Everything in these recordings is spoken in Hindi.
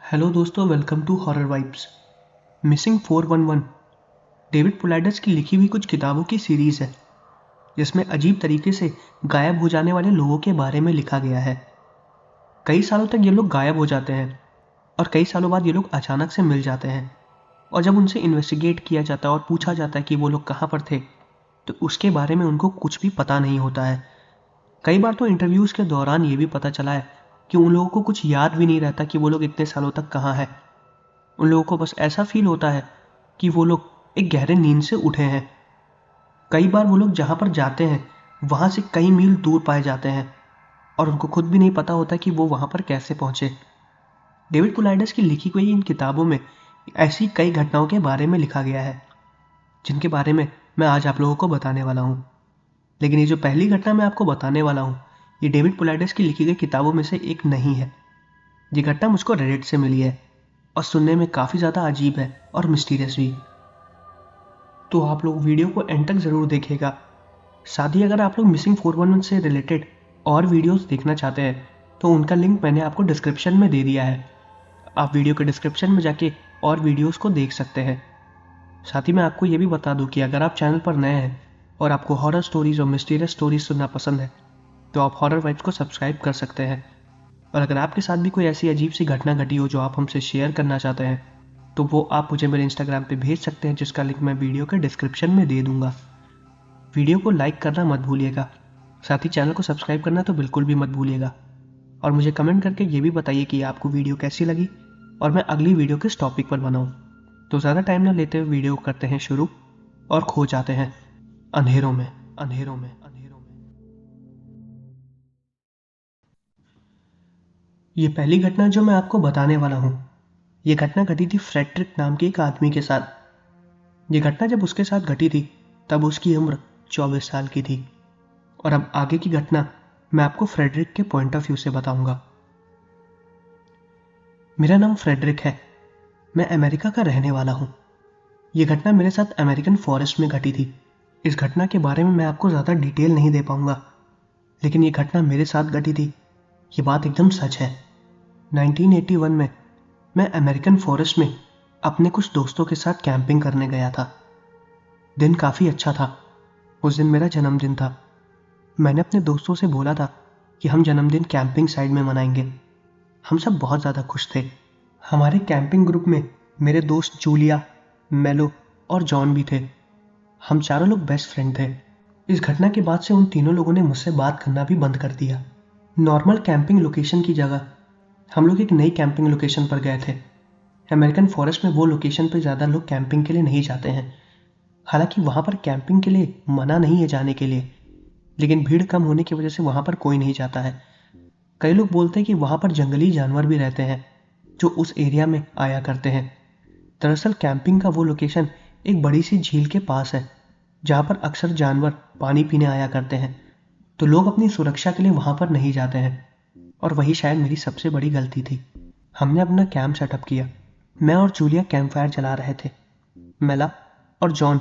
हेलो दोस्तों, welcome to horror vibes. Missing 411 David Paulides की लिखी हुई कुछ किताबों की सीरीज़ है जिसमें अजीब तरीके से गायब हो जाने वाले लोगों के बारे में लिखा गया है। कई सालों तक ये लोग गायब हो जाते हैं और कई सालों बाद ये लोग अचानक से मिल जाते हैं, और जब उनसे इन्वेस्टिगेट किया जाता है और पूछा जाता है कि वो लोग कहाँ पर थे, तो उसके बारे में उनको कुछ भी पता नहीं होता है। कई बार तो इंटरव्यूज़ के दौरान ये भी पता चला है कि उन लोगों को कुछ याद भी नहीं रहता कि वो लोग इतने सालों तक कहाँ हैं। उन लोगों को बस ऐसा फील होता है कि वो लोग एक गहरे नींद से उठे हैं। कई बार वो लोग जहाँ पर जाते हैं वहाँ से कई मील दूर पाए जाते हैं और उनको खुद भी नहीं पता होता कि वो वहाँ पर कैसे पहुँचे। डेविड कुलाइडस की लिखी हुई इन किताबों में ऐसी कई घटनाओं के बारे में लिखा गया है जिनके बारे में मैं आज आप लोगों को बताने वाला हूँ। लेकिन ये जो पहली घटना मैं आपको बताने वाला हूँ, ये डेविड कुलाइडस की लिखी गई किताबों में से एक नहीं है। ये घटना मुझको रेडिट से मिली है और सुनने में काफ़ी ज़्यादा अजीब है और मिस्टीरियस भी। तो आप लोग वीडियो को एंड तक ज़रूर देखिएगा। साथ ही अगर आप लोग मिसिंग 411 से रिलेटेड और वीडियोस देखना चाहते हैं तो उनका लिंक मैंने आपको डिस्क्रिप्शन में दे दिया है। आप वीडियो के डिस्क्रिप्शन में जाके और वीडियोस को देख सकते हैं। साथ ही मैं आपको ये भी बता दूं कि अगर आप चैनल पर नए हैं और आपको हॉरर स्टोरीज और मिस्टीरियस स्टोरीज सुनना पसंद है तो आप हॉरर वाइब्स को सब्सक्राइब कर सकते हैं। और अगर आपके साथ भी कोई ऐसी अजीब सी घटना घटी हो जो आप हमसे शेयर करना चाहते हैं तो वो आप मुझे मेरे इंस्टाग्राम पे भेज सकते हैं, जिसका लिंक मैं वीडियो के डिस्क्रिप्शन में दे दूंगा। वीडियो को लाइक करना मत भूलिएगा, साथ ही चैनल को सब्सक्राइब करना तो बिल्कुल भी मत भूलिएगा। और मुझे कमेंट करके ये भी बताइए कि आपको वीडियो कैसी लगी और मैं अगली वीडियो किस टॉपिक पर बनाऊं। तो ज़्यादा टाइम ना लेते हुए वीडियो करते हैं शुरू और खो जाते हैं अंधेरों में। ये पहली घटना जो मैं आपको बताने वाला हूँ, ये घटना घटी थी फ्रेडरिक नाम के एक आदमी के साथ। ये घटना जब उसके साथ घटी थी तब उसकी उम्र 24 साल की थी। और अब आगे की घटना मैं आपको फ्रेडरिक के पॉइंट ऑफ व्यू से बताऊंगा। मेरा नाम फ्रेडरिक है, मैं अमेरिका का रहने वाला हूँ। ये घटना मेरे साथ अमेरिकन फॉरेस्ट में घटी थी। इस घटना के बारे में मैं आपको ज़्यादा डिटेल नहीं दे पाऊंगा, लेकिन ये घटना मेरे साथ घटी थी, ये बात एकदम सच है। 1981 में मैं अमेरिकन फॉरेस्ट में अपने कुछ दोस्तों के साथ कैंपिंग करने गया था। दिन काफ़ी अच्छा था। उस दिन मेरा जन्मदिन था। मैंने अपने दोस्तों से बोला था कि हम जन्मदिन कैंपिंग साइड में मनाएंगे। हम सब बहुत ज़्यादा खुश थे। हमारे कैंपिंग ग्रुप में मेरे दोस्त जूलिया, मेलो और जॉन भी थे। हम चारों लोग बेस्ट फ्रेंड थे। इस घटना के बाद से उन तीनों लोगों ने मुझसे बात करना भी बंद कर दिया। नॉर्मल कैंपिंग लोकेशन की जगह हम लोग एक नई कैंपिंग लोकेशन पर गए थे। अमेरिकन फॉरेस्ट में वो लोकेशन पर ज़्यादा लोग कैंपिंग के लिए नहीं जाते हैं। हालांकि वहाँ पर कैंपिंग के लिए मना नहीं है जाने के लिए, लेकिन भीड़ कम होने की वजह से वहाँ पर कोई नहीं जाता है। कई लोग बोलते हैं कि वहाँ पर जंगली जानवर भी रहते हैं जो उस एरिया में आया करते हैं। दरअसल कैंपिंग का वो लोकेशन एक बड़ी सी झील के पास है जहाँ पर अक्सर जानवर पानी पीने आया करते हैं, तो लोग अपनी सुरक्षा के लिए वहाँ पर नहीं जाते हैं। और वही शायद मेरी सबसे बड़ी गलती थी। हमने अपना कैंप सेटअप किया। मैं और जूलिया कैंप फायर जला रहे थे। मेला और जॉन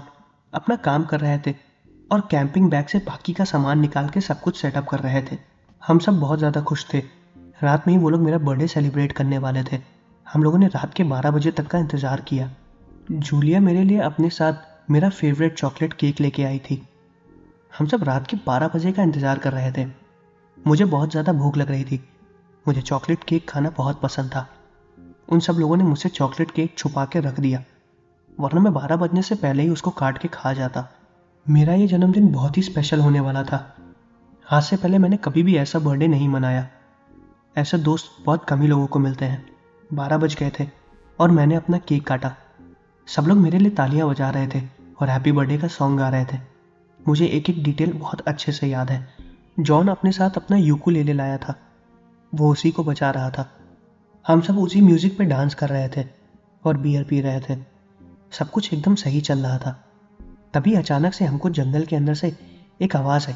अपना काम कर रहे थे और कैंपिंग बैग से बाकी का सामान निकाल के सब कुछ सेटअप कर रहे थे। हम सब बहुत ज़्यादा खुश थे। रात में ही वो लोग मेरा बर्थडे सेलिब्रेट करने वाले थे। हम लोगों ने रात के 12 बजे तक का इंतज़ार किया। जूलिया मेरे लिए अपने साथ मेरा फेवरेट चॉकलेट केक लेके आई थी। हम सब रात के 12 बजे का इंतज़ार कर रहे थे। मुझे बहुत ज़्यादा भूख लग रही थी। मुझे चॉकलेट केक खाना बहुत पसंद था। उन सब लोगों ने मुझसे चॉकलेट केक छुपा के रख दिया, वरना मैं 12 बजने से पहले ही उसको काट के खा जाता। मेरा ये जन्मदिन बहुत ही स्पेशल होने वाला था। आज से पहले मैंने कभी भी ऐसा बर्थडे नहीं मनाया। ऐसे दोस्त बहुत कम ही लोगों को मिलते हैं। 12 बज गए थे और मैंने अपना केक काटा। सब लोग मेरे लिए तालियां बजा रहे थे और हैप्पी बर्थडे का सॉन्ग गा रहे थे। मुझे एक एक डिटेल बहुत अच्छे से याद है। जॉन अपने साथ अपना यूकुलेले लाया था, वो उसी को बजा रहा था। हम सब उसी म्यूजिक पे डांस कर रहे थे और बियर पी रहे थे। सब कुछ एकदम सही चल रहा था। तभी अचानक से हमको जंगल के अंदर से एक आवाज़ आई।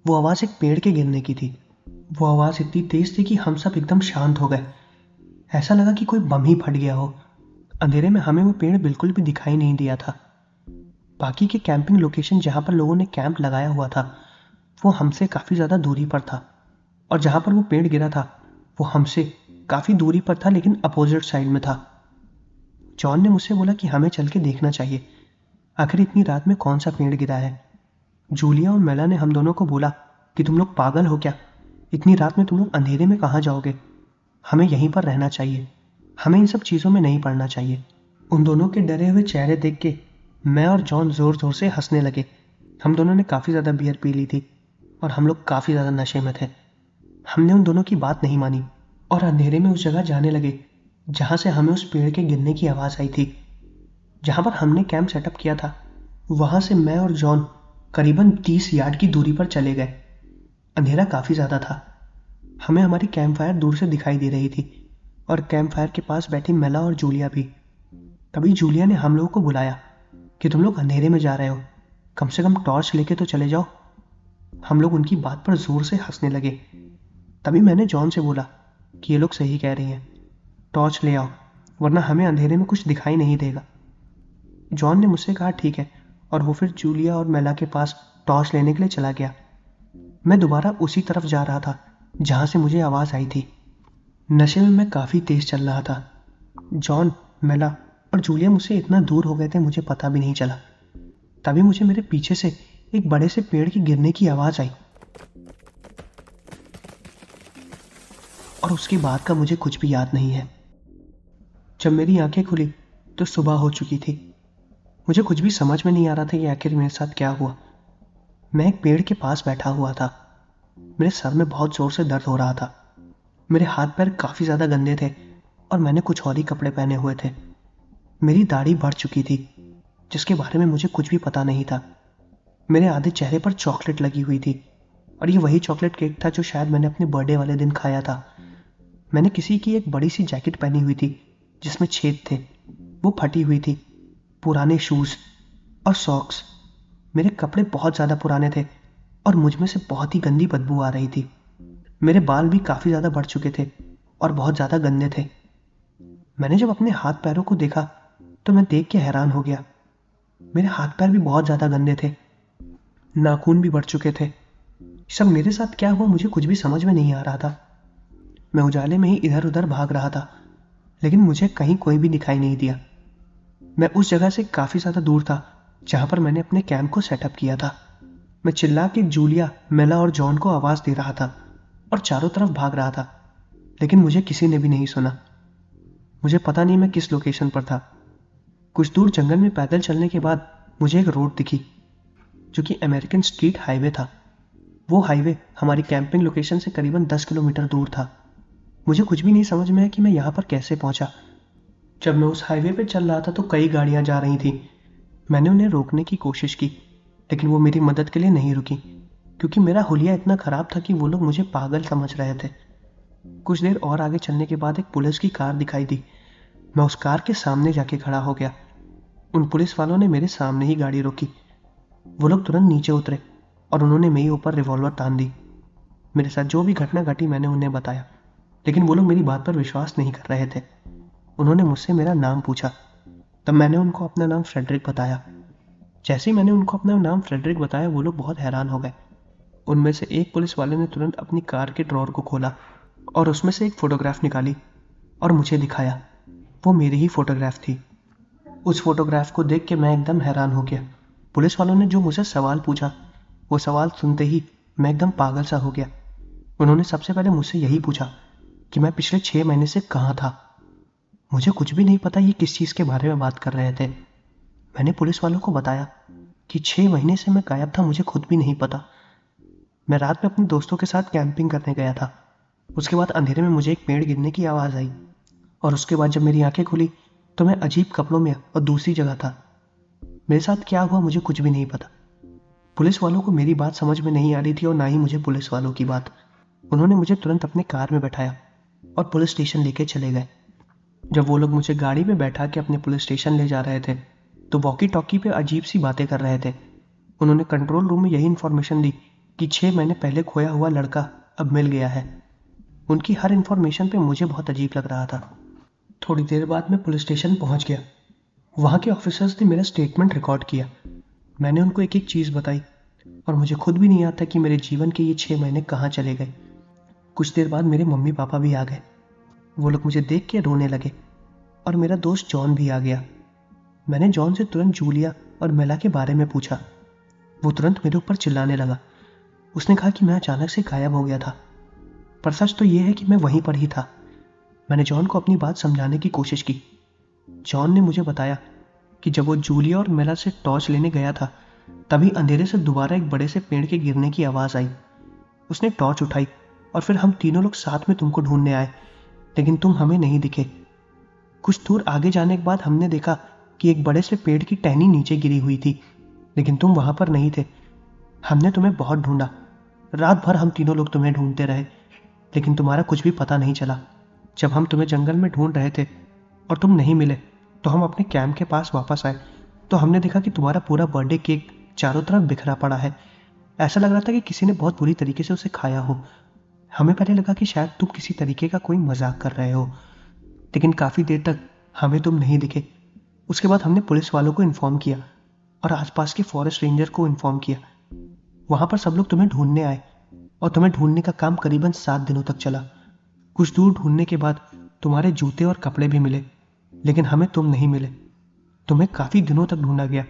वो आवाज़ एक पेड़ के गिरने की थी। वो आवाज़ इतनी तेज थी कि हम सब एकदम शांत हो गए। ऐसा लगा कि कोई बम ही फट गया हो। अंधेरे में हमें वो पेड़ बिल्कुल भी दिखाई नहीं दिया था। बाकी के कैंपिंग लोकेशन जहाँ पर लोगों ने कैंप लगाया हुआ था वो हमसे काफ़ी ज़्यादा दूरी पर था, और जहाँ पर वो पेड़ गिरा था वो हमसे काफ़ी दूरी पर था, लेकिन अपोजिट साइड में था। जॉन ने मुझसे बोला कि हमें चल के देखना चाहिए, आखिर इतनी रात में कौन सा पेड़ गिरा है। जूलिया और मेला ने हम दोनों को बोला कि तुम लोग पागल हो क्या, इतनी रात में तुम लोग अंधेरे में कहाँ जाओगे, हमें यहीं पर रहना चाहिए, हमें इन सब चीज़ों में नहीं पड़ना चाहिए। उन दोनों के डरे हुए चेहरे देख के मैं और जॉन ज़ोर ज़ोर से हंसने लगे। हम दोनों ने काफ़ी ज़्यादा बियर पी ली थी और हम लोग काफ़ी ज़्यादा नशे में थे। हमने उन दोनों की बात नहीं मानी और अंधेरे में उस जगह जाने लगे जहाँ से हमें उस पेड़ के गिरने की आवाज़ आई थी। जहाँ पर हमने कैंप सेटअप किया था वहाँ से मैं और जॉन करीबन 30 यार्ड की दूरी पर चले गए। अंधेरा काफ़ी ज़्यादा था, हमें हमारी कैंप फायर दूर से दिखाई दे रही थी और कैंप फायर के पास बैठी मेला और जूलिया भी। तभी जूलिया ने हम लोगों को बुलाया कि तुम लोग अंधेरे में जा रहे हो, कम से कम टॉर्च लेके तो चले जाओ। हम लोग उनकी बात पर जोर से हंसने लगे। तभी मैंने जॉन से बोला कि ये लोग सही कह रही हैं, टॉर्च ले आओ वरना हमें अंधेरे में कुछ दिखाई नहीं देगा। जॉन ने मुझसे कहा ठीक है, और वो फिर जूलिया और मेला के पास टॉर्च लेने के लिए चला गया। मैं दोबारा उसी तरफ जा रहा था जहाँ से मुझे आवाज़ आई थी। नशे में मैं काफ़ी तेज़ चल रहा था। जॉन, मेला और जूलिया मुझसे इतना दूर हो गए थे मुझे पता भी नहीं चला। तभी मुझे मेरे पीछे से एक बड़े से पेड़ की गिरने की आवाज़ आई और उसके बाद का मुझे कुछ भी याद नहीं है। जब मेरी आंखें खुली तो सुबह हो चुकी थी। मुझे कुछ भी समझ में नहीं आ रहा था कि आखिर मेरे साथ क्या हुआ। मैं एक पेड़ के पास बैठा हुआ था, मेरे सर में बहुत ज़ोर से दर्द हो रहा था, मेरे हाथ पैर काफ़ी ज़्यादा गंदे थे और मैंने कुछ और ही कपड़े पहने हुए थे। मेरी दाढ़ी बढ़ चुकी थी जिसके बारे में मुझे कुछ भी पता नहीं था। मेरे आधे चेहरे पर चॉकलेट लगी हुई थी और ये वही चॉकलेट केक था जो शायद मैंने अपने बर्थडे वाले दिन खाया था। मैंने किसी की एक बड़ी सी जैकेट पहनी हुई थी जिसमें छेद थे, वो फटी हुई थी। पुराने शूज़ और सॉक्स, मेरे कपड़े बहुत ज़्यादा पुराने थे और मुझ में से बहुत ही गंदी बदबू आ रही थी। मेरे बाल भी काफ़ी ज़्यादा बढ़ चुके थे और बहुत ज़्यादा गंदे थे। मैंने जब अपने हाथ पैरों को देखा तो मैं देख के हैरान हो गया। मेरे हाथ पैर भी बहुत ज़्यादा गंदे थे, नाखून भी बढ़ चुके थे। सब मेरे साथ क्या हुआ मुझे कुछ भी समझ में नहीं आ रहा था। मैं उजाले में ही इधर उधर भाग रहा था लेकिन मुझे कहीं कोई भी दिखाई नहीं दिया। मैं उस जगह से काफ़ी ज़्यादा दूर था जहाँ पर मैंने अपने कैंप को सेटअप किया था। मैं चिल्ला के जूलिया, मेला और जॉन को आवाज़ दे रहा था और चारों तरफ भाग रहा था, लेकिन मुझे किसी ने भी नहीं सुना। मुझे पता नहीं मैं किस लोकेशन पर था। कुछ दूर जंगल में पैदल चलने के बाद मुझे एक रोड दिखी जो कि अमेरिकन स्ट्रीट हाईवे था। वो हाईवे हमारी कैंपिंग लोकेशन से करीबन 10 किलोमीटर दूर था। मुझे कुछ भी नहीं समझ में आया कि मैं यहाँ पर कैसे पहुँचा। जब मैं उस हाईवे पर चल रहा था तो कई गाड़ियाँ जा रही थी। मैंने उन्हें रोकने की कोशिश की लेकिन वो मेरी मदद के लिए नहीं रुकी क्योंकि मेरा हुलिया इतना ख़राब था कि वो लोग मुझे पागल समझ रहे थे। कुछ देर और आगे चलने के बाद एक पुलिस की कार दिखाई दी। मैं उस कार के सामने जाके खड़ा हो गया। उन पुलिस वालों ने मेरे सामने ही गाड़ी रोकी। वो लोग तुरंत नीचे उतरे और उन्होंने मेरे ऊपर रिवॉल्वर तान दी। मेरे साथ जो भी घटना घटी मैंने उन्हें बताया, लेकिन वो लोग मेरी बात पर विश्वास नहीं कर रहे थे। उन्होंने मुझसे मेरा नाम पूछा, तब मैंने उनको अपना नाम फ्रेडरिक बताया। जैसे ही मैंने उनको अपना नाम फ्रेडरिक बताया वो लोग बहुत हैरान हो गए। उनमें से एक पुलिस वाले ने तुरंत अपनी कार के ड्रॉर को खोला और उसमें से एक फ़ोटोग्राफ निकाली और मुझे दिखाया। वो मेरी ही फ़ोटोग्राफ थी। उस फोटोग्राफ को देख के मैं एकदम हैरान हो गया। पुलिस वालों ने जो मुझे सवाल पूछा वो सवाल सुनते ही मैं एकदम पागल सा हो गया। उन्होंने सबसे पहले मुझसे यही पूछा कि मैं पिछले 6 महीने से कहाँ था। मुझे कुछ भी नहीं पता ये किस चीज़ के बारे में बात कर रहे थे। मैंने पुलिस वालों को बताया कि 6 महीने से मैं गायब था, मुझे खुद भी नहीं पता। मैं रात में अपने दोस्तों के साथ कैंपिंग करने गया था। उसके बाद अंधेरे में मुझे एक पेड़ गिरने की आवाज़ आई और उसके बाद जब मेरी आंखें खुली तो मैं अजीब कपड़ों में और दूसरी जगह था। मेरे साथ क्या हुआ मुझे कुछ भी नहीं पता। पुलिस वालों को मेरी बात समझ में नहीं आ रही थी और ना ही मुझे पुलिस वालों की बात। उन्होंने मुझे तुरंत अपने कार में बैठाया और पुलिस स्टेशन लेके चले गए। जब वो लोग मुझे गाड़ी में बैठा के अपने पुलिस स्टेशन ले जा रहे थे तो वॉकी टॉकी पे अजीब सी बातें कर रहे थे। उन्होंने कंट्रोल रूम में यही इन्फॉर्मेशन दी कि 6 महीने पहले खोया हुआ लड़का अब मिल गया है। उनकी हर इन्फॉर्मेशन पे मुझे बहुत अजीब लग रहा था। थोड़ी देर बाद मैं पुलिस स्टेशन पहुंच गया। वहाँ के ऑफिसर्स ने मेरा स्टेटमेंट रिकॉर्ड किया। मैंने उनको एक एक चीज़ बताई और मुझे खुद भी नहीं आता कि मेरे जीवन के ये 6 महीने कहाँ चले गए। कुछ देर बाद मेरे मम्मी पापा भी आ गए। वो लोग मुझे देख के रोने लगे और मेरा दोस्त जॉन भी आ गया। मैंने जॉन से तुरंत जूलिया और मेला के बारे में पूछा। वो तुरंत मेरे ऊपर चिल्लाने लगा। उसने कहा कि मैं अचानक से गायब हो गया था, पर सच तो ये है कि मैं वहीं पर ही था। मैंने जॉन को अपनी बात समझाने की कोशिश की। जॉन ने मुझे बताया कि जब वो जूलिया और मेला से टॉर्च लेने गया था, तभी अंधेरे से दोबारा एक बड़े से पेड़ के गिरने की आवाज़ आई। उसने टॉर्च उठाई और फिर हम तीनों लोग साथ में तुमको ढूंढने आए, लेकिन तुम हमें नहीं दिखे। कुछ दूर आगे जाने के बाद हमने देखा कि एक बड़े से पेड़ की टहनी नीचे गिरी हुई थी, लेकिन तुम वहां पर नहीं थे। हमने तुम्हें बहुत ढूंढा। रात भर हम तीनों लोग तुम्हें ढूंढते रहे, लेकिन तुम्हारा कुछ भी पता नहीं चला। जब हम तुम्हें जंगल में ढूंढ रहे थे और तुम नहीं मिले, तो हम अपने कैंप के पास वापस आए, तो हमने देखा कि तुम्हारा पूरा बर्थडे केक चारों तरफ बिखरा पड़ा है। ऐसा लग रहा था कि किसी ने बहुत बुरी तरीके से उसे खाया हो। हमें पहले लगा कि शायद तुम किसी तरीके का कोई मजाक कर रहे हो, लेकिन काफ़ी देर तक हमें तुम नहीं दिखे। उसके बाद हमने पुलिस वालों को इन्फॉर्म किया और आसपास के फॉरेस्ट रेंजर को इन्फॉर्म किया। वहां पर सब लोग तुम्हें ढूंढने आए और तुम्हें ढूंढने का काम करीबन 7 दिनों तक चला। कुछ दूर ढूंढने के बाद तुम्हारे जूते और कपड़े भी मिले, लेकिन हमें तुम नहीं मिले। तुम्हें काफ़ी दिनों तक ढूंढा गया।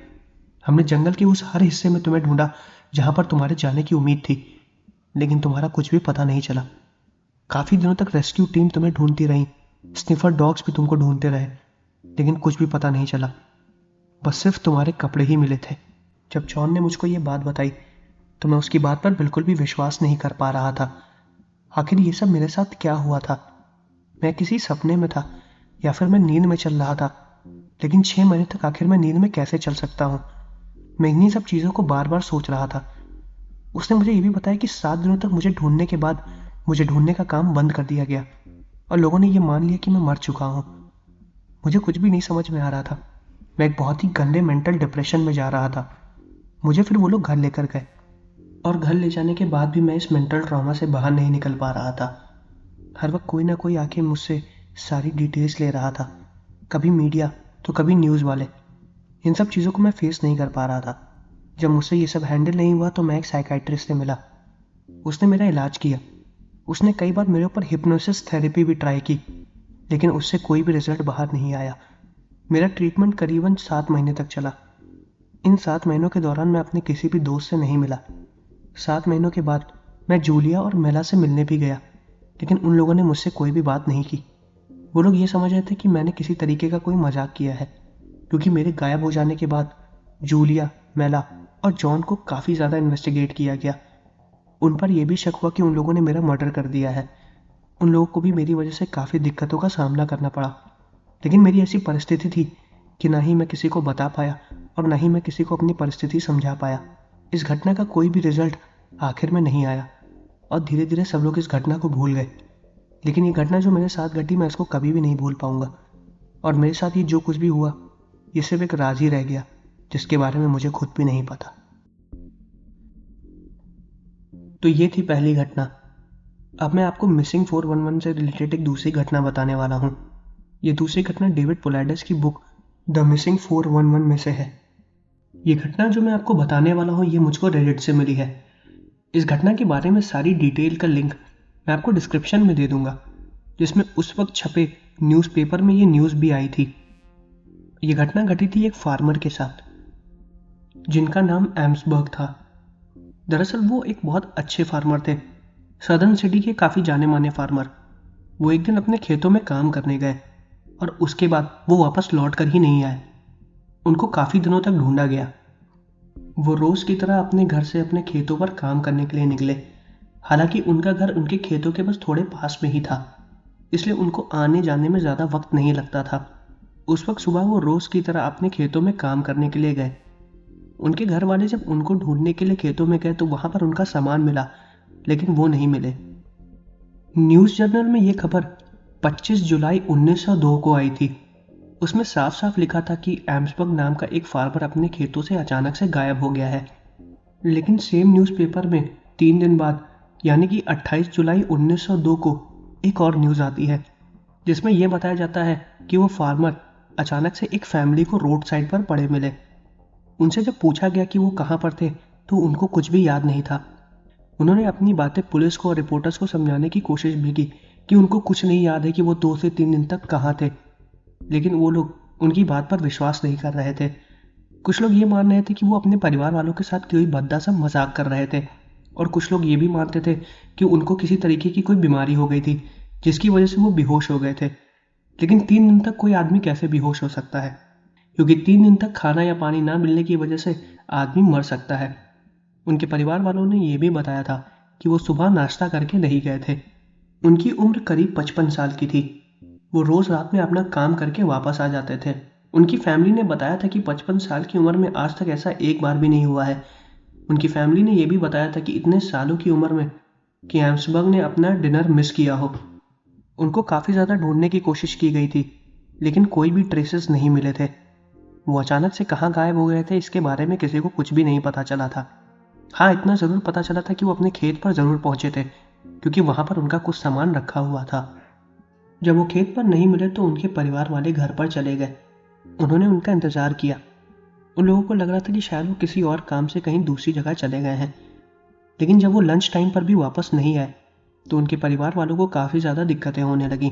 हमने जंगल के उस हर हिस्से में तुम्हें ढूंढा जहां पर तुम्हारे जाने की उम्मीद थी, लेकिन तुम्हारा कुछ भी पता नहीं चला। काफ़ी दिनों तक रेस्क्यू टीम तुम्हें ढूंढती रही। स्निफर डॉग्स भी तुमको ढूंढते रहे, लेकिन कुछ भी पता नहीं चला। बस सिर्फ तुम्हारे कपड़े ही मिले थे। जब जॉन ने मुझको ये बात बताई, तो मैं उसकी बात पर बिल्कुल भी विश्वास नहीं कर पा रहा था। आखिर ये सब मेरे साथ क्या हुआ था? मैं किसी सपने में था या फिर मैं नींद में चल रहा था? लेकिन 6 महीने तक आखिर मैं नींद में कैसे चल सकता हूँ? मैं इन्हीं सब चीज़ों को बार बार सोच रहा था। उसने मुझे ये भी बताया कि 7 दिनों तक मुझे ढूंढने के बाद मुझे ढूंढने का काम बंद कर दिया गया और लोगों ने ये मान लिया कि मैं मर चुका हूँ। मुझे कुछ भी नहीं समझ में आ रहा था। मैं एक बहुत ही गंदे मेंटल डिप्रेशन में जा रहा था। मुझे फिर वो लोग घर लेकर गए और घर ले जाने के बाद भी मैं इस मेंटल ट्रॉमा से बाहर नहीं निकल पा रहा था। हर वक्त कोई ना कोई आके मुझसे सारी डिटेल्स ले रहा था, कभी मीडिया तो कभी न्यूज़ वाले। इन सब चीज़ों को मैं फेस नहीं कर पा रहा था। जब मुझसे ये सब हैंडल नहीं हुआ तो मैं एक साइकाइट्रिस्ट से मिला। उसने मेरा इलाज किया। उसने कई बार मेरे ऊपर हिप्नोसिस थेरेपी भी ट्राई की, लेकिन उससे कोई भी रिजल्ट बाहर नहीं आया। मेरा ट्रीटमेंट करीबन 7 महीने तक चला। इन 7 महीनों के दौरान मैं अपने किसी भी दोस्त से नहीं मिला। 7 महीनों के बाद मैं जूलिया और मेला से मिलने भी गया, लेकिन उन लोगों ने मुझसे कोई भी बात नहीं की। वो लोग ये समझ रहे थे कि मैंने किसी तरीके का कोई मजाक किया है, क्योंकि मेरे गायब हो जाने के बाद जूलिया, मेला और जॉन को काफ़ी ज़्यादा इन्वेस्टिगेट किया गया। उन पर यह भी शक हुआ कि उन लोगों ने मेरा मर्डर कर दिया है। उन लोगों को भी मेरी वजह से काफ़ी दिक्कतों का सामना करना पड़ा। लेकिन मेरी ऐसी परिस्थिति थी कि ना ही मैं किसी को बता पाया और ना ही मैं किसी को अपनी परिस्थिति समझा पाया। इस घटना का कोई भी रिजल्ट आखिर में नहीं आया और धीरे धीरे सब लोग इस घटना को भूल गए। लेकिन ये घटना जो मेरे साथ घटी, मैं इसको कभी भी नहीं भूल पाऊंगा। और मेरे साथ ये जो कुछ भी हुआ, ये सिर्फ एक राज ही रह गया जिसके बारे में मुझे खुद भी नहीं पता। तो ये थी पहली घटना। अब मैं आपको मिसिंग 411 से रिलेटेड एक दूसरी घटना बताने वाला हूँ। ये दूसरी घटना डेविड पोलैडस की बुक द मिसिंग 411 में से है। ये घटना जो मैं आपको बताने वाला हूँ, ये मुझको रेडिट से मिली है। इस घटना के बारे में सारी डिटेल का लिंक मैं आपको डिस्क्रिप्शन में दे दूंगा, जिसमें उस वक्त छपे न्यूज़पेपर में ये न्यूज़ भी आई थी। ये घटना घटी थी एक फार्मर के साथ, जिनका नाम एम्सबर्ग था। दरअसल वो एक बहुत अच्छे फार्मर थे, सदर्न सिटी के काफ़ी जाने माने फार्मर। वो एक दिन अपने खेतों में काम करने गए और उसके बाद वो वापस लौट कर ही नहीं आए। उनको काफ़ी दिनों तक ढूंढा गया। वो रोज़ की तरह अपने घर से अपने खेतों पर काम करने के लिए निकले। हालांकि उनका घर उनके खेतों के बस थोड़े पास में ही था, इसलिए उनको आने जाने में ज़्यादा वक्त नहीं लगता था। उस वक्त सुबह वो रोज़ की तरह अपने खेतों में काम करने के लिए गए। उनके घर वाले जब उनको ढूंढने के लिए खेतों में गए तो वहां पर उनका सामान मिला, लेकिन वो नहीं मिले। न्यूज़ जर्नल में ये खबर 25 जुलाई 1902 को आई थी। उसमें साफ साफ लिखा था कि एम्सबर्ग नाम का एक फार्मर अपने खेतों से अचानक से गायब हो गया है। लेकिन सेम न्यूज़पेपर में 3 दिन बाद, यानी कि 28 जुलाई 1902 को एक और न्यूज़ आती है, जिसमें यह बताया जाता है कि वो फार्मर अचानक से एक फैमिली को रोड साइड पर पड़े मिले। उनसे जब पूछा गया कि वो कहाँ पर थे, तो उनको कुछ भी याद नहीं था। उन्होंने अपनी बातें पुलिस को और रिपोर्टर्स को समझाने की कोशिश भी की कि उनको कुछ नहीं याद है कि वो 2 से 3 दिन तक कहाँ थे, लेकिन वो लोग उनकी बात पर विश्वास नहीं कर रहे थे। कुछ लोग ये मान रहे थे कि वो अपने परिवार वालों के साथ कोई भद्दा सा मजाक कर रहे थे, और कुछ लोग ये भी मानते थे कि उनको किसी तरीके की कोई बीमारी हो गई थी जिसकी वजह से वो बेहोश हो गए थे। लेकिन 3 दिन तक कोई आदमी कैसे बेहोश हो सकता है, क्योंकि 3 दिन तक खाना या पानी ना मिलने की वजह से आदमी मर सकता है। उनके परिवार वालों ने यह भी बताया था कि वो सुबह नाश्ता करके नहीं गए थे। उनकी उम्र करीब 55 साल की थी। वो रोज रात में अपना काम करके वापस आ जाते थे। उनकी फैमिली ने बताया था कि 55 साल की उम्र में आज तक ऐसा एक बार भी नहीं हुआ है। उनकी फैमिली ने यह भी बताया था कि इतने सालों की उम्र में कि हैम्सबर्ग ने अपना डिनर मिस किया हो। उनको काफ़ी ज़्यादा ढूंढने की कोशिश की गई थी, लेकिन कोई भी ट्रेसेस नहीं मिले थे। वो अचानक से कहाँ गायब हो गए थे इसके बारे में किसी को कुछ भी नहीं पता चला था। हाँ, इतना ज़रूर पता चला था कि वो अपने खेत पर ज़रूर पहुंचे थे, क्योंकि वहाँ पर उनका कुछ सामान रखा हुआ था। जब वो खेत पर नहीं मिले तो उनके परिवार वाले घर पर चले गए। उन्होंने उनका इंतज़ार किया। उन लोगों को लग रहा था कि शायद वो किसी और काम से कहीं दूसरी जगह चले गए हैं। लेकिन जब वो लंच टाइम पर भी वापस नहीं आए तो उनके परिवार वालों को काफ़ी ज़्यादा दिक्कतें होने लगीं।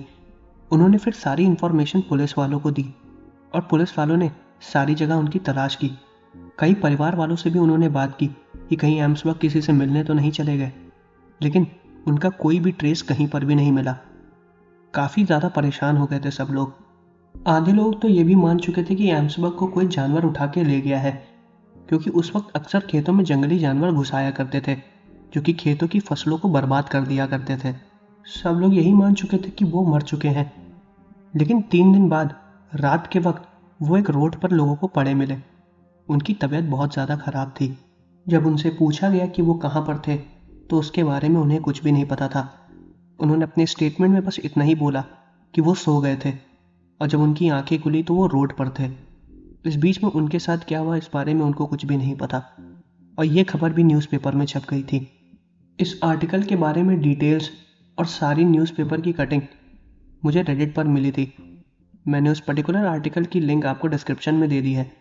उन्होंने फिर सारी इन्फॉर्मेशन पुलिस वालों को दी, और पुलिस वालों ने सारी जगह उनकी तलाश की। कई परिवार वालों से भी उन्होंने बात की कि कहीं हैम्सबर्ग किसी से मिलने तो नहीं चले गए, लेकिन उनका कोई भी ट्रेस कहीं पर भी नहीं मिला। काफ़ी ज़्यादा परेशान हो गए थे सब लोग। आधे लोग तो ये भी मान चुके थे कि हैम्सबर्ग को कोई जानवर उठा के ले गया है, क्योंकि उस वक्त अक्सर खेतों में जंगली जानवर घुस आया करते थे जो कि खेतों की फसलों को बर्बाद कर दिया करते थे। सब लोग यही मान चुके थे कि वो मर चुके हैं। लेकिन 3 दिन बाद रात के वक्त वो एक रोड पर लोगों को पड़े मिले। उनकी तबीयत बहुत ज़्यादा ख़राब थी। जब उनसे पूछा गया कि वो कहाँ पर थे तो उसके बारे में उन्हें कुछ भी नहीं पता था। उन्होंने अपने स्टेटमेंट में बस इतना ही बोला कि वो सो गए थे, और जब उनकी आंखें खुली तो वो रोड पर थे। इस बीच में उनके साथ क्या हुआ इस बारे में उनको कुछ भी नहीं पता, और ये खबर भी न्यूज़पेपर में छप गई थी। इस आर्टिकल के बारे में डिटेल्स और सारी न्यूज़पेपर की कटिंग मुझे रेडिट पर मिली थी। मैंने उस पर्टिकुलर आर्टिकल की लिंक आपको डिस्क्रिप्शन में दे दी है।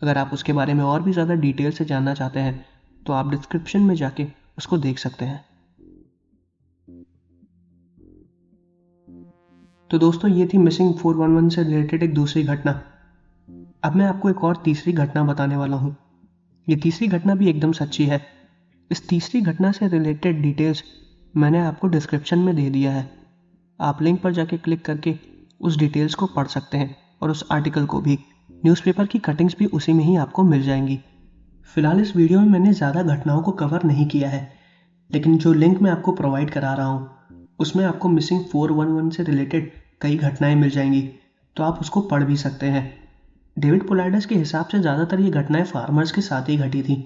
अगर आप उसके बारे में और भी ज़्यादा डिटेल से जानना चाहते हैं तो आप डिस्क्रिप्शन में जाके उसको देख सकते हैं। तो दोस्तों, ये थी मिसिंग 411 से रिलेटेड एक दूसरी घटना। अब मैं आपको एक और तीसरी घटना बताने वाला हूँ। ये तीसरी घटना भी एकदम सच्ची है। इस तीसरी घटना से रिलेटेड डिटेल्स मैंने आपको डिस्क्रिप्शन में दे दिया है। आप लिंक पर जाके क्लिक करके उस डिटेल्स को पढ़ सकते हैं, और उस आर्टिकल को भी। न्यूज़पेपर की कटिंग्स भी उसी में ही आपको मिल जाएंगी। फिलहाल इस वीडियो में मैंने ज़्यादा घटनाओं को कवर नहीं किया है, लेकिन जो लिंक मैं आपको प्रोवाइड करा रहा हूँ उसमें आपको मिसिंग 411 से रिलेटेड कई घटनाएं मिल जाएंगी, तो आप उसको पढ़ भी सकते हैं। डेविड पोलार्डस के हिसाब से ज़्यादातर ये घटनाएं फार्मर्स के साथ ही घटी थी,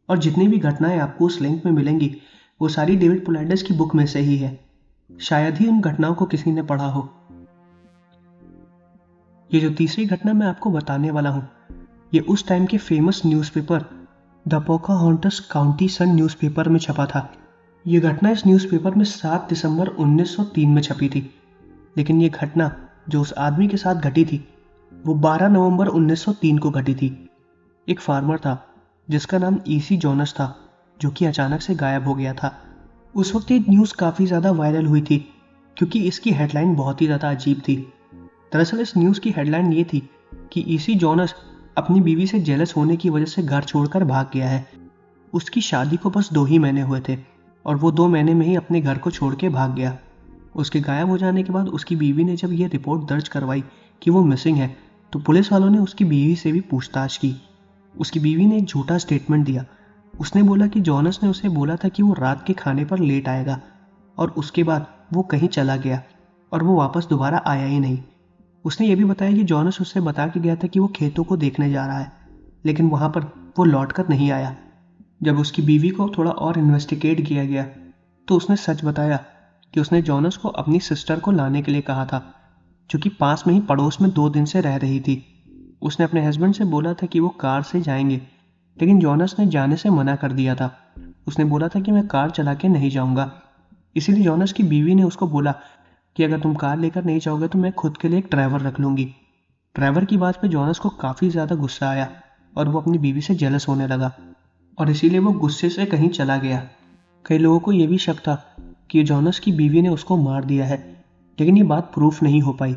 और जितनी भी घटनाएं आपको उस लिंक में मिलेंगी वो सारी डेविड पोलार्डस की बुक में से ही है। शायद ही उन घटनाओं को किसी ने पढ़ा हो। ये जो तीसरी घटना मैं आपको बताने वाला हूँ ये उस टाइम के famous newspaper the Pocahontas county sun newspaper में छपा था। ये घटना इस न्यूज़पेपर में 7 दिसंबर 1903 में छपी थी, लेकिन ये घटना जो उस आदमी के साथ घटी थी वो 12 नवंबर 1903 को घटी थी। एक फार्मर था जिसका नाम ईसी जॉनस था, जो कि अचानक से गायब हो गया था। उस वक्त ये न्यूज़ काफ़ी ज़्यादा वायरल हुई थी क्योंकि इसकी हेडलाइन बहुत ही ज़्यादा अजीब थी। दरअसल इस न्यूज़ की हेडलाइन ये थी कि ईसी जॉनस अपनी बीवी से जेलस होने की वजह से घर छोड़कर भाग गया है। उसकी शादी को बस 2 ही महीने हुए थे और वो 2 महीने में ही अपने घर को छोड़ के भाग गया। उसके गायब हो जाने के बाद उसकी बीवी ने जब ये रिपोर्ट दर्ज करवाई कि वो मिसिंग है तो पुलिस वालों ने उसकी बीवी से भी पूछताछ की। उसकी बीवी ने एक झूठा स्टेटमेंट दिया। उसने बोला कि जॉनस ने उसे बोला था कि वो रात के खाने पर लेट आएगा, और उसके बाद वो कहीं चला गया और वो वापस दोबारा आया ही नहीं। उसने ये भी बताया कि जॉनस उससे बता के गया था कि वो खेतों को देखने जा रहा है, लेकिन वहाँ पर वो लौट कर नहीं आया। जब उसकी बीवी को थोड़ा और इन्वेस्टिगेट किया गया तो उसने सच बताया कि उसने जॉनस को अपनी सिस्टर को लाने के लिए कहा था, जो कि पास में ही पड़ोस में 2 दिन से रह रही थी। उसने अपने हस्बैंड से बोला था कि वो कार से जाएंगे, लेकिन जॉनस ने जाने से मना कर दिया था। उसने बोला था कि मैं कार चला के नहीं जाऊंगा। इसीलिए जॉनस की बीवी ने उसको बोला कि अगर तुम कार लेकर नहीं जाओगे तो मैं खुद के लिए एक ड्राइवर रख लूंगी। ड्राइवर की बात पे जॉनस को काफ़ी ज़्यादा गुस्सा आया और वो अपनी बीवी से जेलस होने लगा। और इसीलिए वो गुस्से से कहीं चला गया। कई लोगों को यह भी शक था कि जॉनस की बीवी ने उसको मार दिया है, लेकिन ये बात प्रूफ नहीं हो पाई।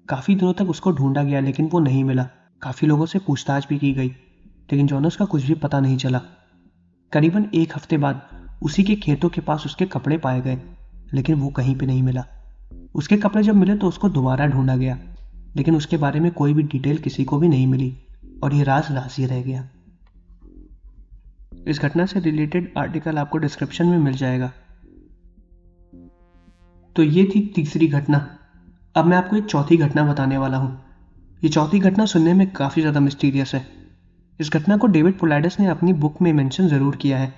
काफी दिनों तक उसको ढूंढा गया लेकिन वो नहीं मिला। काफी लोगों से पूछताछ भी की गई, लेकिन जॉनस का कुछ भी पता नहीं चला। करीबन एक हफ्ते बाद उसी के खेतों के पास उसके कपड़े पाए गए, लेकिन वो कहीं पे नहीं मिला। उसके कपड़े जब मिले तो उसको दोबारा ढूंढा गया, लेकिन उसके बारे में कोई भी डिटेल किसी को भी नहीं मिली और ये राज ही रह गया। इस घटना से रिलेटेड आर्टिकल आपको डिस्क्रिप्शन में मिल जाएगा। तो ये थी तीसरी घटना। अब मैं आपको एक चौथी घटना बताने वाला हूँ। ये चौथी घटना सुनने में काफ़ी ज़्यादा मिस्टीरियस है। इस घटना को डेविड पोलाइडस ने अपनी बुक में मेंशन ज़रूर किया है,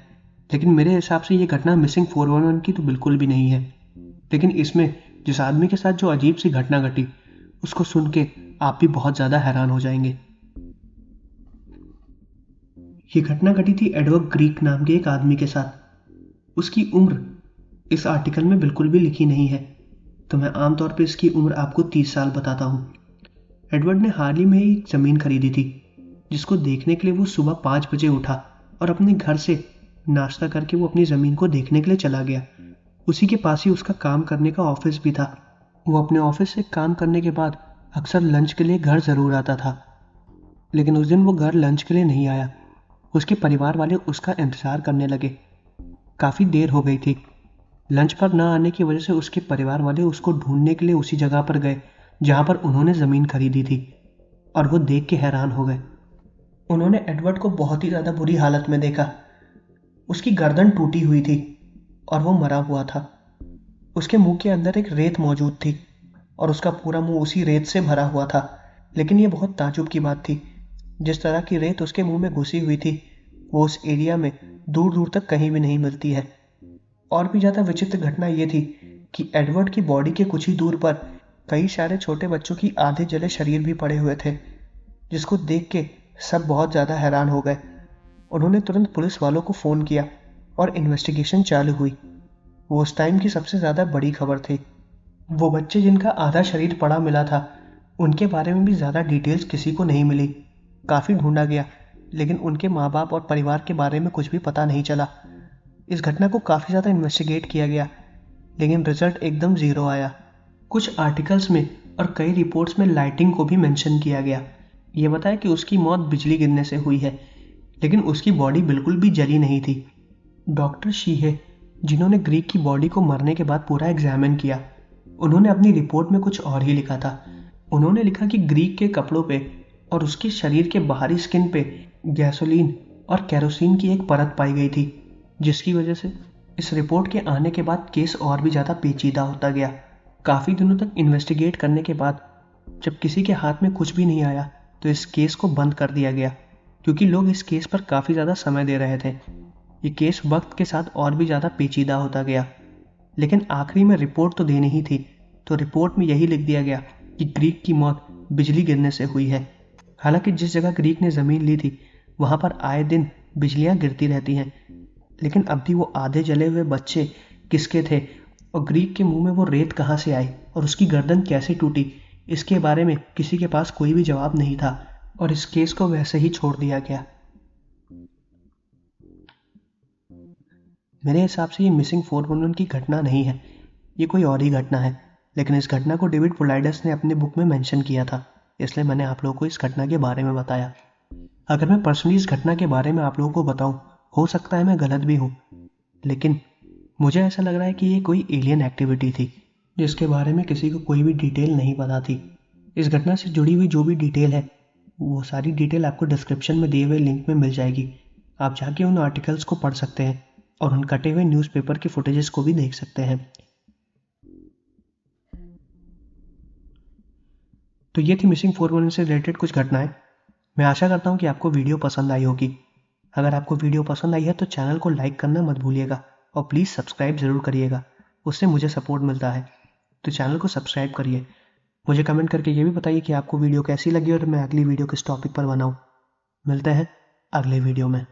लेकिन मेरे हिसाब से ये घटना मिसिंग 411 की तो बिल्कुल भी नहीं है। लेकिन इसमें जिस आदमी के साथ जो अजीब सी घटना घटी, उसको सुन के आप भी बहुत ज़्यादा हैरान हो जाएंगे। ये घटना घटी थी एडवर्ड ग्रीक नाम के एक आदमी के साथ। उसकी उम्र इस आर्टिकल में बिल्कुल भी लिखी नहीं है, तो मैं आमतौर पर इसकी उम्र आपको 30 साल बताता हूँ। एडवर्ड ने हाल ही में एक ज़मीन खरीदी थी, जिसको देखने के लिए वो सुबह 5 बजे उठा और अपने घर से नाश्ता करके वो अपनी ज़मीन को देखने के लिए चला गया। उसी के पास ही उसका काम करने का ऑफिस भी था। वो अपने ऑफिस से काम करने के बाद अक्सर लंच के लिए घर ज़रूर आता था, लेकिन उस दिन वो घर लंच के लिए नहीं आया। उसके परिवार वाले उसका इंतज़ार करने लगे। काफ़ी देर हो गई थी। लंच पर न आने की वजह से उसके परिवार वाले उसको ढूंढने के लिए उसी जगह पर गए जहाँ पर उन्होंने ज़मीन खरीदी थी, और वो देख के हैरान हो गए। उन्होंने एडवर्ड को बहुत ही ज़्यादा बुरी हालत में देखा। उसकी गर्दन टूटी हुई थी और वो मरा हुआ था। उसके मुंह के अंदर एक रेत मौजूद थी और उसका पूरा मुंह उसी रेत से भरा हुआ था। लेकिन ये बहुत ताज्जुब की बात थी, जिस तरह की रेत उसके मुंह में घुसी हुई थी वो उस एरिया में दूर दूर तक कहीं भी नहीं मिलती है। और भी ज़्यादा विचित्र घटना ये थी कि एडवर्ड की बॉडी के कुछ ही दूर पर कई सारे छोटे बच्चों की आधे जले शरीर भी पड़े हुए थे, जिसको देख के सब बहुत ज़्यादा हैरान हो गए। उन्होंने तुरंत पुलिस वालों को फ़ोन किया और इन्वेस्टिगेशन चालू हुई। वो उस टाइम की सबसे ज़्यादा बड़ी खबर थी। वो बच्चे जिनका आधा शरीर पड़ा मिला था, उनके बारे में भी ज़्यादा डिटेल्स किसी को नहीं मिली। काफ़ी ढूंढा गया, लेकिन उनके माँ बाप और परिवार के बारे में कुछ भी पता नहीं चला। इस घटना को काफ़ी ज़्यादा इन्वेस्टिगेट किया गया, लेकिन रिजल्ट एकदम ज़ीरो आया। कुछ आर्टिकल्स में और कई रिपोर्ट्स में लाइटिंग को भी मेंशन किया गया। ये बताया कि उसकी मौत बिजली गिरने से हुई है, लेकिन उसकी बॉडी बिल्कुल भी जली नहीं थी। डॉक्टर शीहे, जिन्होंने ग्रीक की बॉडी को मरने के बाद पूरा एग्जामिन किया, उन्होंने अपनी रिपोर्ट में कुछ और ही लिखा था। उन्होंने लिखा कि ग्रीक के कपड़ों पे और उसके शरीर के बाहरी स्किन पे गैसोलीन और केरोसिन की एक परत पाई गई थी, जिसकी वजह से इस रिपोर्ट के आने के बाद केस और भी ज़्यादा पेचीदा होता गया। काफ़ी दिनों तक इन्वेस्टिगेट करने के बाद जब किसी के हाथ में कुछ भी नहीं आया तो इस केस को बंद कर दिया गया, क्योंकि लोग इस केस पर काफ़ी ज़्यादा समय दे रहे थे। ये केस वक्त के साथ और भी ज़्यादा पेचीदा होता गया, लेकिन आखिरी में रिपोर्ट तो देनी ही थी, तो रिपोर्ट में यही लिख दिया गया कि ग्रीक की मौत बिजली गिरने से हुई है। हालांकि जिस जगह ग्रीक ने ज़मीन ली थी वहाँ पर आए दिन बिजलियाँ गिरती रहती हैं, लेकिन अब भी वो आधे जले हुए बच्चे किसके थे और ग्रीक के मुंह में वो रेत कहाँ से आई और उसकी गर्दन कैसे टूटी, इसके बारे में किसी के पास कोई भी जवाब नहीं था और इस केस को वैसे ही छोड़ दिया गया। मेरे हिसाब से ये मिसिंग 411 की घटना नहीं है, ये कोई और ही घटना है, लेकिन इस घटना को डेविड पोलाइडस ने अपने बुक में मेंशन किया था, इसलिए मैंने आप लोगों को इस घटना के बारे में बताया। अगर मैं पर्सनली इस घटना के बारे में आप लोगों को बताऊं, हो सकता है मैं गलत भी हूँ, लेकिन मुझे ऐसा लग रहा है कि ये कोई एलियन एक्टिविटी थी जिसके बारे में किसी को कोई भी डिटेल नहीं पता थी। इस घटना से जुड़ी हुई जो भी डिटेल है वो सारी डिटेल आपको डिस्क्रिप्शन में दिए हुए लिंक में मिल जाएगी। आप जाके उन आर्टिकल्स को पढ़ सकते हैं और उन कटे हुए न्यूज़पेपर के फुटेजेस को भी देख सकते हैं। तो ये थी मिसिंग 411 से रिलेटेड कुछ घटनाएं। मैं आशा करता हूँ कि आपको वीडियो पसंद आई होगी। अगर आपको वीडियो पसंद आई है तो चैनल को लाइक करना मत भूलिएगा और प्लीज़ सब्सक्राइब ज़रूर करिएगा, उससे मुझे सपोर्ट मिलता है। तो चैनल को सब्सक्राइब करिए। मुझे कमेंट करके ये भी बताइए कि आपको वीडियो कैसी लगी और मैं अगली वीडियो किस टॉपिक पर बनाऊँ। मिलते हैं अगले वीडियो में।